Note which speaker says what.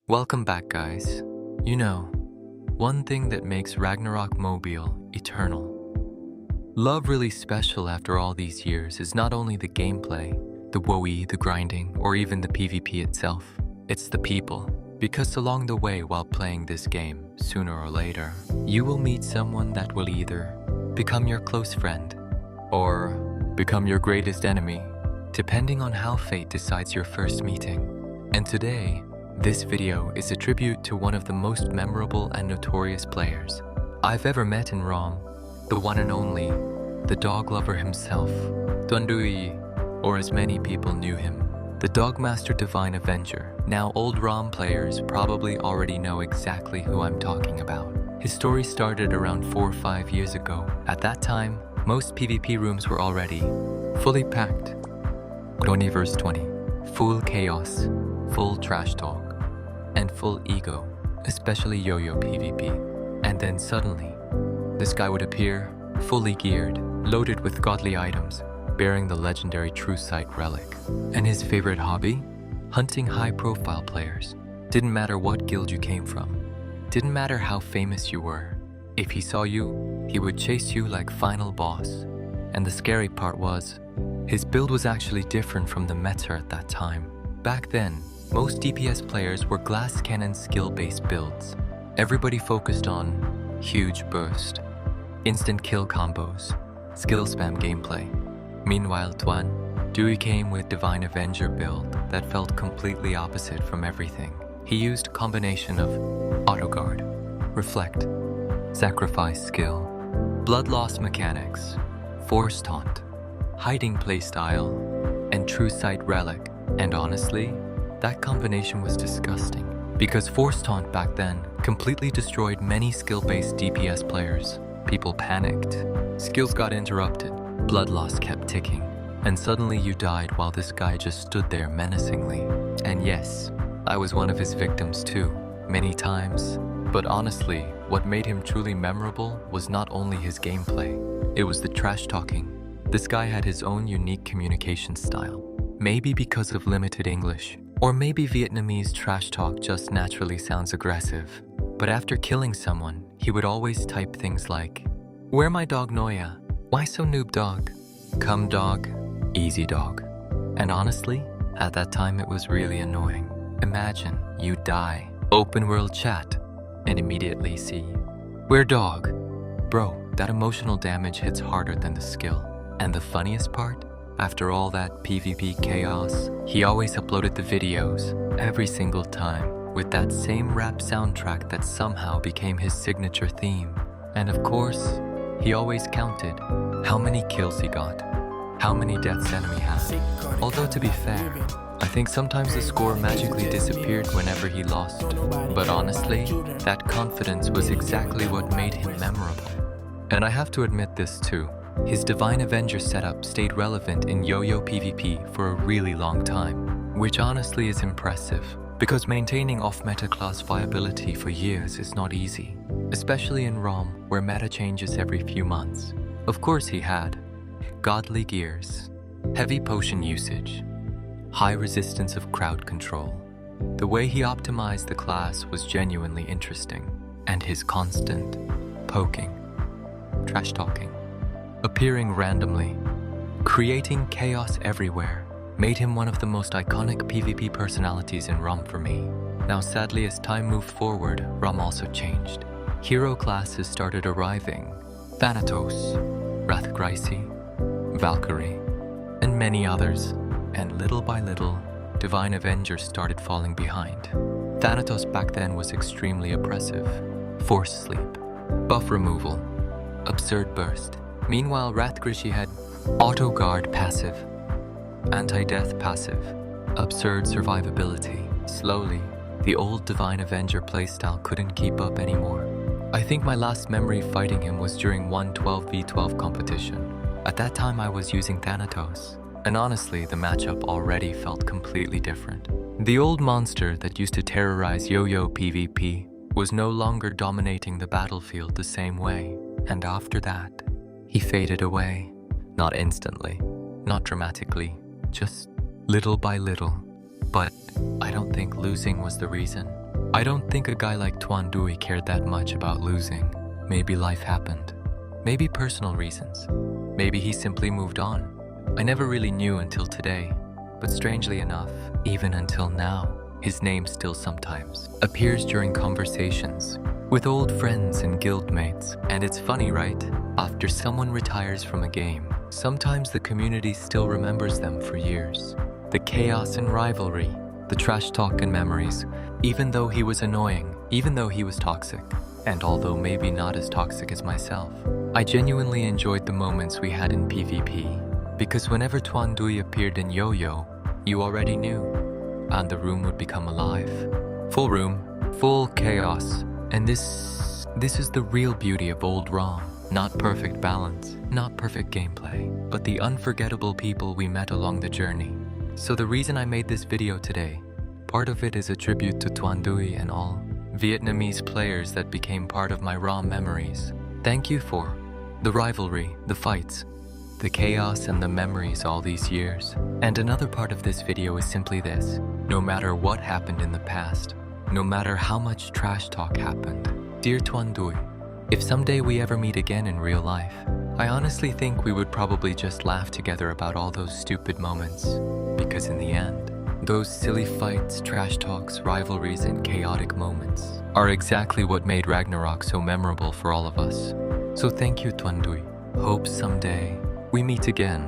Speaker 1: Welcome back, guys. You know, one thing that makes Ragnarok Mobile eternal. Love really special after all these years is not only the gameplay, the woe, the grinding, or even the PvP itself. It's the people. Because along the way while playing this game, sooner or later, you will meet someone that will either become your close friend or become your greatest enemy, depending on how fate decides your first meeting. And today, this video is a tribute to one of the most memorable and notorious players I've ever met in ROM, the one and only, the dog lover himself, Tuan Duy, or as many people knew him, the Dogmaster Divine Avenger. Now old ROM players probably already know exactly who I'm talking about. His story started around 4 or 5 years ago. At that time, most PvP rooms were already fully packed. 20 vs 20, full chaos, full trash talk, and full ego, especially YoYo PvP. And then suddenly, this guy would appear, fully geared, loaded with godly items, bearing the legendary true sight relic. And his favorite hobby? Hunting high-profile players. Didn't matter what guild you came from. Didn't matter how famous you were. If he saw you, he would chase you like final boss. And the scary part was, his build was actually different from the meta at that time. Back then, most DPS players were glass cannon skill-based builds. Everybody focused on huge burst, instant kill combos, skill spam gameplay. Meanwhile, Tuan Duy came with Divine Avenger build that felt completely opposite from everything. He used a combination of auto guard, reflect, sacrifice skill, blood loss mechanics, force taunt, hiding playstyle, and true sight relic. And honestly, that combination was disgusting, because force taunt back then completely destroyed many skill-based DPS players. People panicked, skills got interrupted, blood loss kept ticking, and suddenly you died while this guy just stood there menacingly. And yes, I was one of his victims too, many times. But honestly, what made him truly memorable was not only his gameplay, it was the trash talking. This guy had his own unique communication style. Maybe because of limited English, or maybe Vietnamese trash talk just naturally sounds aggressive. But after killing someone, he would always type things like, "Where my dog Noya? Why so noob dog? Come dog, easy dog." And honestly, at that time it was really annoying. Imagine you die, open world chat, and immediately see, "Where dog?" Bro, that emotional damage hits harder than the skill. And the funniest part? After all that PvP chaos, he always uploaded the videos, every single time, with that same rap soundtrack that somehow became his signature theme. And of course, he always counted how many kills he got, how many deaths enemy had. Although to be fair, I think sometimes the score magically disappeared whenever he lost. But honestly, that confidence was exactly what made him memorable. And I have to admit this too. His Divine Avenger setup stayed relevant in YoYo PvP for a really long time, which honestly is impressive, because maintaining off-meta class viability for years is not easy, especially in ROM where meta changes every few months. Of course he had godly gears, heavy potion usage, high resistance of crowd control. The way he optimized the class was genuinely interesting, and his constant poking, trash talking, appearing randomly, creating chaos everywhere, made him one of the most iconic PvP personalities in ROM for me. Now sadly, as time moved forward, ROM also changed. Hero classes started arriving: Thanatos, Rathgraisi, Valkyrie, and many others. And little by little, Divine Avenger started falling behind. Thanatos back then was extremely oppressive. Force sleep, buff removal, absurd burst. Meanwhile, Rathgraisi had auto guard passive, anti-death passive, absurd survivability. Slowly, the old Divine Avenger playstyle couldn't keep up anymore. I think my last memory fighting him was during one 12v12 competition. At that time I was using Thanatos, and honestly the matchup already felt completely different. The old monster that used to terrorize YoYo PvP was no longer dominating the battlefield the same way, and after that, he faded away. Not instantly, not dramatically, just little by little. But I don't think losing was the reason. I don't think a guy like Tuan Duy cared that much about losing. Maybe life happened. Maybe personal reasons. Maybe he simply moved on. I never really knew until today. But strangely enough, even until now, his name still sometimes appears during conversations with old friends and guildmates. And it's funny, right? After someone retires from a game, sometimes the community still remembers them for years. The chaos and rivalry, the trash talk and memories, even though he was annoying, even though he was toxic, and although maybe not as toxic as myself. I genuinely enjoyed the moments we had in PvP, because whenever Tuan Duy appeared in YoYo, you already knew, and the room would become alive. Full room, full chaos, and this is the real beauty of Old ROM. Not perfect balance, not perfect gameplay, but the unforgettable people we met along the journey. So the reason I made this video today, part of it is a tribute to Tuan Duy and all Vietnamese players that became part of my ROM memories. Thank you for the rivalry, the fights, the chaos and the memories all these years. And another part of this video is simply this: no matter what happened in the past, no matter how much trash talk happened, dear Tuan Duy, if someday we ever meet again in real life, I honestly think we would probably just laugh together about all those stupid moments. Because in the end, those silly fights, trash talks, rivalries, and chaotic moments are exactly what made Ragnarok so memorable for all of us. So thank you, Tuan Duy. Hope someday we meet again.